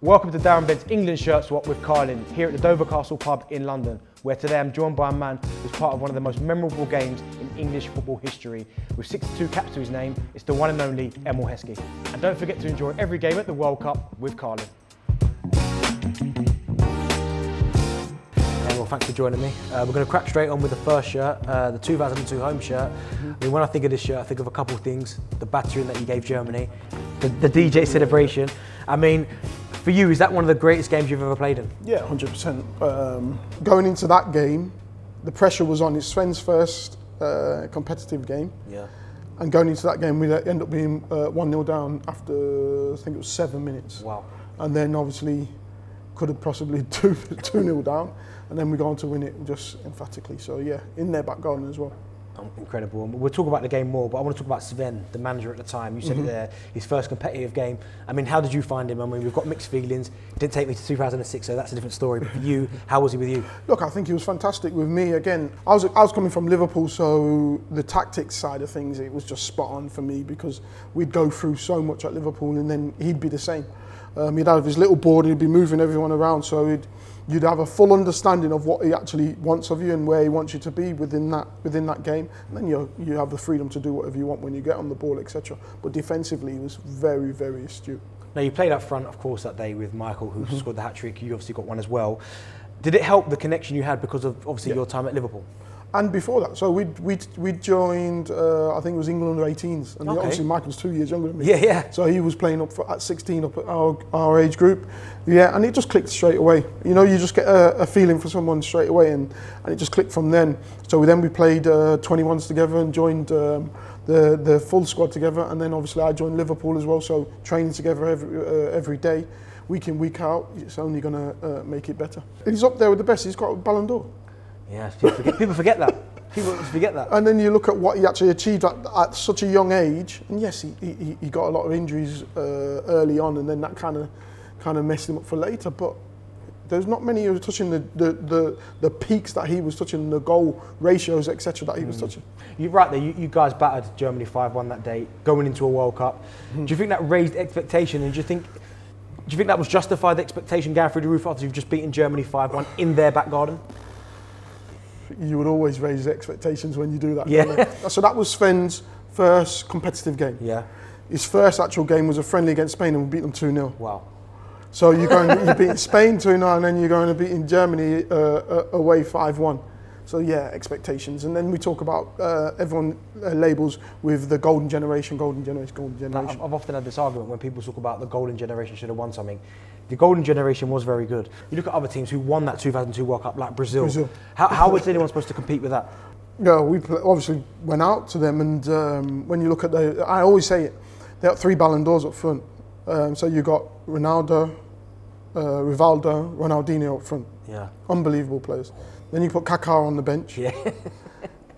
Welcome to Darren Bent's England shirt swap with Carlin here at the Dover Castle pub in London, where today I'm joined by a man who's part of one of the most memorable games in English football history. With 62 caps to his name, it's the one and only Emile Heskey. And don't forget to enjoy every game at the World Cup with Carlin. Well, thanks for joining me. We're going to crack straight on with the first shirt, the 2002 home shirt. I mean, when I think of this shirt, I think of a couple of things. The battering that you gave Germany, the DJ celebration. I mean, for you, is that one of the greatest games you've ever played in? Yeah, 100%. Going into that game, the pressure was on. It's Sven's first competitive game. Yeah. And going into that game, we ended up being 1-0 down after, I think it was 7 minutes. Wow. And then obviously could have possibly 2-0 down. And then we go on to win it just emphatically. So yeah, in their back garden as well. Incredible. We'll talk about the game more, but I want to talk about Sven, the manager at the time. You said it there, his first competitive game. I mean, how did you find him? I mean, we've got mixed feelings. It didn't take me to 2006, so that's a different story. But for you, how was he with you? Look, I think he was fantastic with me. Again, I was coming from Liverpool, so the tactics side of things, it was just spot on for me because we'd go through so much at Liverpool and then he'd be the same. He'd have his little board, he'd be moving everyone around, so you'd have a full understanding of what he actually wants of you and where he wants you to be within that game. And then you have the freedom to do whatever you want when you get on the ball, etc. But defensively, he was very, very astute. Now, you played up front, of course, that day with Michael, who scored the hat-trick. You obviously got one as well. Did it help the connection you had because of, obviously, your time at Liverpool? And before that, so we joined, I think it was England under 18s. And obviously Michael's 2 years younger than me. Yeah. So he was playing at 16 up at our age group. Yeah, and it just clicked straight away. You know, you just get a feeling for someone straight away and it just clicked from then. So then we played 21s together and joined the full squad together. And then obviously I joined Liverpool as well, so training together every day, week in, week out. It's only going to make it better. He's up there with the best. He's got a Ballon d'Or. Yeah, people forget that. People forget that. And then you look at what he actually achieved at such a young age. And yes, he got a lot of injuries early on, and then that kind of messed him up for later. But there's not many who are touching the peaks that he was touching, the goal ratios, etc. that he was touching. You're right there. You guys battered Germany 5-1 that day, going into a World Cup. Do you think that raised expectation? And do you think that was justified, the expectation going through the roof after you've just beaten Germany 5-1 in their back garden? You would always raise the expectations when you do that. Yeah. So that was Sven's first competitive game. Yeah. His first actual game was a friendly against Spain and we beat them 2-0. Wow. So you beat Spain 2-0 and then you're going to beat in Germany away 5-1. So yeah, expectations. And then we talk about everyone labels with the golden generation. Like, I've often had this argument when people talk about the golden generation should have won something. The golden generation was very good. You look at other teams who won that 2002 World Cup, like Brazil. How was anyone supposed to compete with that? Yeah, we obviously went out to them, and when you look at I always say it, they got 3 Ballon d'Ors up front. So you got Ronaldo, Rivaldo, Ronaldinho up front. Yeah. Unbelievable players. Then you put Kaká on the bench. Yeah.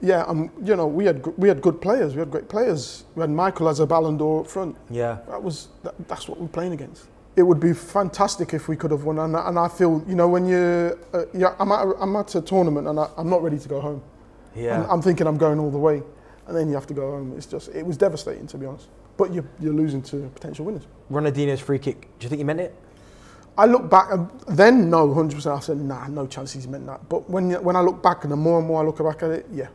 Yeah, you know, we had good players. We had great players. We had Michael as a Ballon d'Or up front. Yeah. That's what we're playing against. It would be fantastic if we could have won, and I feel, you know, when I'm at a tournament and I'm not ready to go home. Yeah. I'm thinking I'm going all the way, and then you have to go home. It was devastating, to be honest. But you're losing to potential winners. Ronaldinho's free kick, do you think he meant it? I look back, then no, 100%. I said, nah, no chance he's meant that. But when I look back, and the more and more I look back at it, yeah.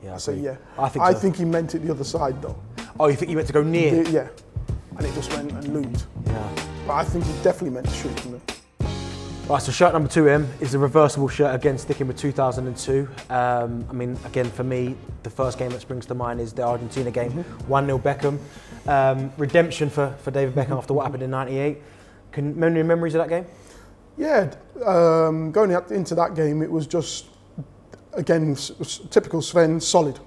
Yeah, I say yeah. I think he meant it the other side though. Oh, you think he meant to go near? Yeah. And it just went and loomed. Yeah. But I think he definitely meant to shoot from there. Right, so shirt number 2, is the reversible shirt, again sticking with 2002. I mean, again, for me, the first game that springs to mind is the Argentina game, 1-0 Beckham. Redemption for David Beckham after what happened in '98. Memories of that game? Yeah, going into that game, it was just, again, typical Sven, solid.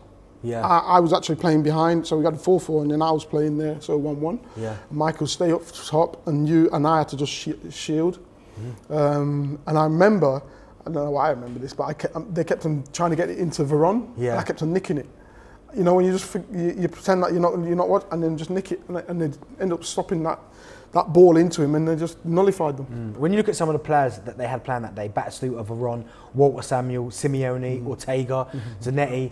Yeah. I was actually playing behind, so we got 4-4, and then I was playing there, so 1-1. Yeah. Michael stay up top, and I had to just shield. And I remember, I don't know why I remember this, but they kept on trying to get it into Veron. Yeah. And I kept on nicking it. You know, when you just you pretend that you're not what, and then just nick it, and they end up stopping that ball into him, and they just nullified them. When you look at some of the players that they had planned that day, Batistuta, Veron, Walter Samuel, Simeone, Ortega, Zanetti,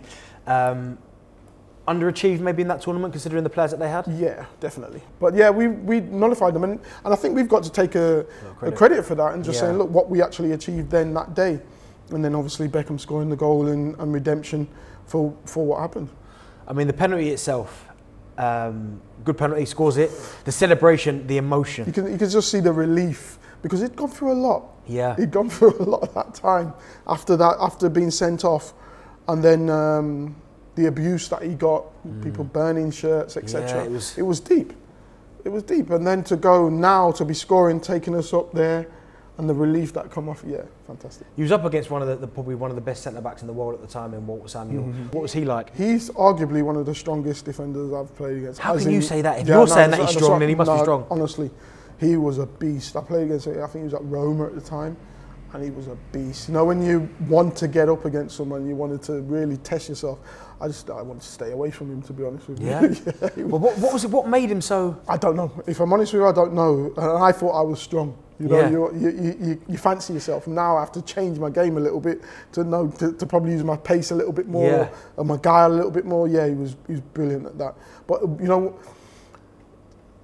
underachieved maybe in that tournament, considering the players that they had? Yeah, definitely. But yeah, we nullified them, and I think we've got to take a credit for that and just saying, look, what we actually achieved then that day. And then obviously Beckham scoring the goal and redemption for what happened. I mean, the penalty itself, good penalty, scores it. The celebration, the emotion. You can just see the relief, because he'd gone through a lot. Yeah. He'd gone through a lot at that time after being sent off, and then the abuse that he got, people burning shirts, etc. Yeah, it was deep. It was deep, and then to go now to be scoring, taking us up there, and the relief that come off, yeah, fantastic. He was up against probably one of the best centre backs in the world at the time, in Walter Samuel. What was he like? He's arguably one of the strongest defenders I've played against. How can you say that? If you're saying that he's strong, then he must be strong. Honestly, he was a beast. I played against him, I think he was at Roma at the time, and he was a beast. You know, when you want to get up against someone, you wanted to really test yourself. I wanted to stay away from him, to be honest with you. Yeah? Yeah, well, what was it? What made him so? I don't know. If I'm honest with you, I don't know. And I thought I was strong. You know, you fancy yourself. Now I have to change my game a little bit to probably use my pace a little bit more, and my guile a little bit more. Yeah, he was brilliant at that. But you know,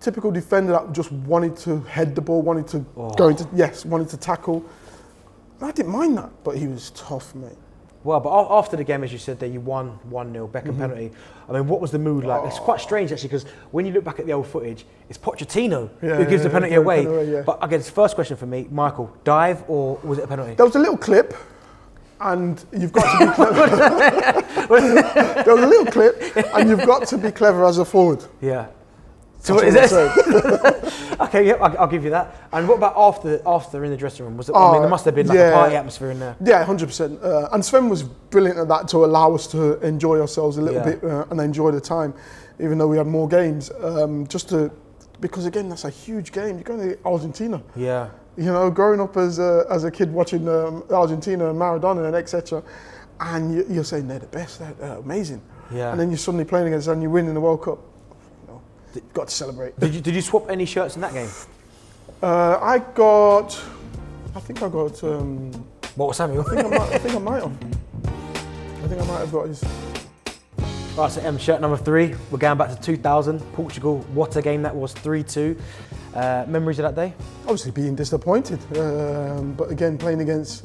typical defender that just wanted to head the ball, wanted to tackle. I didn't mind that, but he was tough, mate. Well, but after the game, as you said, there you won 1-0, Beckham penalty. I mean, what was the mood like? It's quite strange, actually, because when you look back at the old footage, it's Pochettino who gives the penalty away. But again, first question for me, Michael, dive or was it a penalty? There was a little clip, and you've got to be clever. There was a little clip, and you've got to be clever as a forward. Yeah. So what is it? Okay, yeah, I'll give you that. And what about after in the dressing room? Was it? I mean, there must have been like a party atmosphere in there. Yeah, 100%. And Sven was brilliant at that, to allow us to enjoy ourselves a little bit and enjoy the time, even though we had more games. Because again, that's a huge game. You're going to Argentina. Yeah. You know, growing up as a kid watching Argentina and Maradona and etc., and you're saying they're the best, they're amazing. Yeah. And then you're suddenly playing against them and you win in the World Cup. You've got to celebrate. Did you swap any shirts in that game? I think I got. What was Samuel? I think I might have. I think I might have got his. Right, so shirt number 3. We're going back to 2000, Portugal. What a game that was, 3-2. Memories of that day? Obviously being disappointed, but again playing against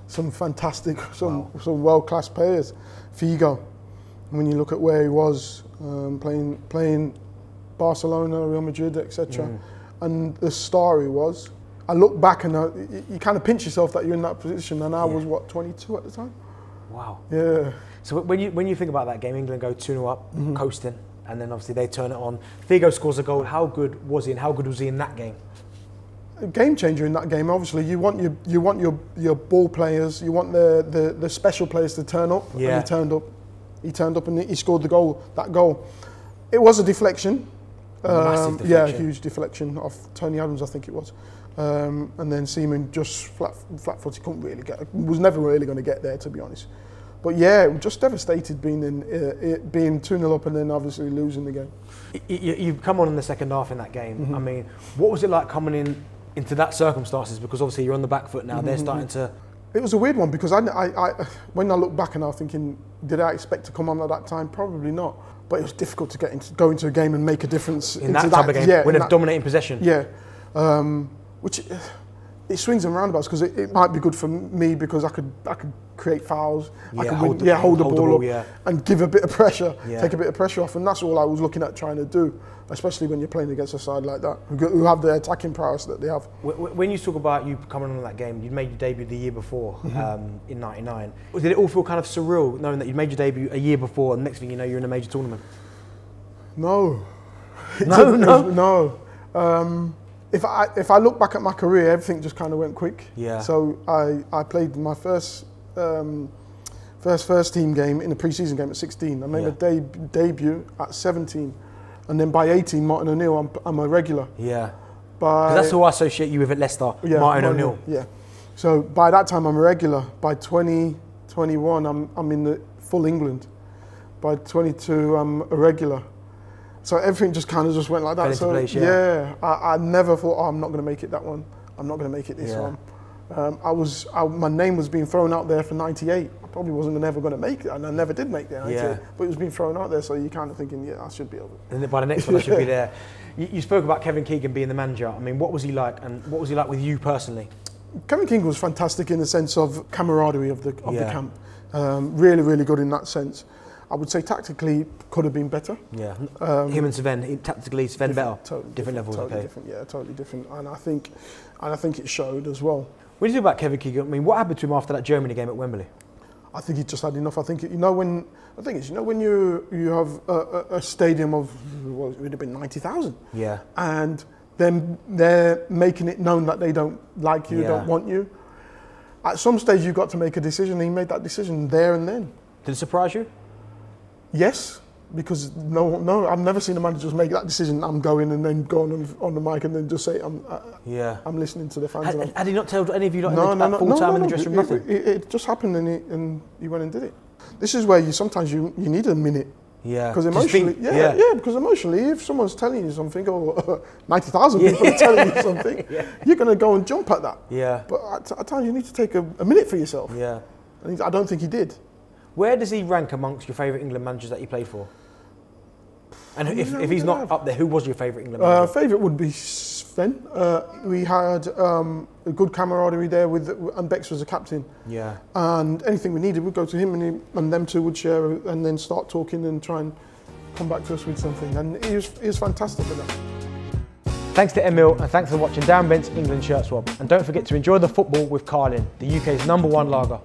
some fantastic, some world-class players. Figo. When you look at where he was playing Barcelona, Real Madrid, etc. And the star he was. I look back and you kind of pinch yourself that you're in that position, and I was, what, 22 at the time? Wow. Yeah. So when you think about that game, England go 2-0 up, coasting, and then obviously they turn it on. Figo scores a goal. How good was he, and how good was he in that game? A game changer in that game. Obviously, you want your ball players, you want the special players to turn up. Yeah. And he turned up. He turned up and he scored the goal. That goal. It was a deflection. Massive deflection. Yeah, huge deflection off Tony Adams, I think it was. And then Seaman just flat-footed, couldn't really was never really going to get there, to be honest. But yeah, just devastated being 2-0 up and then obviously losing the game. You've come on in the second half in that game. I mean, what was it like coming into that circumstances? Because obviously you're on the back foot now. They're starting to. It was a weird one because I when I look back and I was thinking, did I expect to come on at that time? Probably not. But it was difficult to go into a game and make a difference in that type of game. When they're dominating possession. Yeah, which it swings and roundabouts because it might be good for me because I could create fouls. Yeah, I could hold the ball up and give a bit of pressure, take a bit of pressure off, and that's all I was looking at trying to do. Especially when you're playing against a side like that, who have the attacking prowess that they have. When you talk about you coming on that game, you'd made your debut the year before, in '99. Did it all feel kind of surreal, knowing that you'd made your debut a year before, and the next thing you know, you're in a major tournament? No. No. If I look back at my career, everything just kind of went quick. Yeah. So I played my first team game in a pre-season game at 16. I made a debut at 17. And then by 18, Martin O'Neill, I'm a regular. Yeah. Because that's who I associate you with at Leicester, Martin O'Neill. Yeah. So by that time, I'm a regular. By 2021, I'm in the full England. By 22, I'm a regular. So everything just kind of just went like that. Fell into place, I never thought, I'm not going to make it that one. I'm not going to make it this one. My name was being thrown out there for 98. I probably wasn't ever going to make it, and I never did make the 90. Yeah. But it was being thrown out there, so you're kind of thinking, yeah, I should be able to. And then by the next one, I should be there. You spoke about Kevin Keegan being the manager. I mean, what was he like, and what was he like with you personally? Kevin Keegan was fantastic in the sense of camaraderie of the camp. Really, really good in that sense. I would say tactically could have been better. Yeah, him and Sven, tactically Sven better. Totally different levels. Totally okay. different. Yeah, totally different. And I think it showed as well. What do you think about Kevin Keegan? I mean, what happened to him after that Germany game at Wembley? I think he just had enough. I think when you have a stadium of it would have been 90,000. Yeah. And then they're making it known that they don't like you, don't want you. At some stage, you've got to make a decision. He made that decision there and then. Did it surprise you? Yes, because no, I've never seen a manager just make that decision. I'm going and then go on the mic and then just say I'm listening to the fans. Had he not told any of you full time in the dressing room? Nothing. It just happened and he went and did it. This is where you sometimes need a minute. Yeah. Because emotionally, because emotionally, if someone's telling you something, or 90,000 people are telling you something, you're going to go and jump at that. Yeah. But at times you need to take a minute for yourself. Yeah. And I don't think he did. Where does he rank amongst your favourite England managers that you played for? And if he's not up there, who was your favourite England manager? Favourite would be Sven. We had a good camaraderie there and Bex was the captain. Yeah. And anything we needed, we'd go to him and them two would share and then start talking and try and come back to us with something. And he was fantastic at that. Thanks to Emile and thanks for watching Darren Bent's England Shirt Swap. And don't forget to enjoy the football with Carlin, the UK's #1 lager.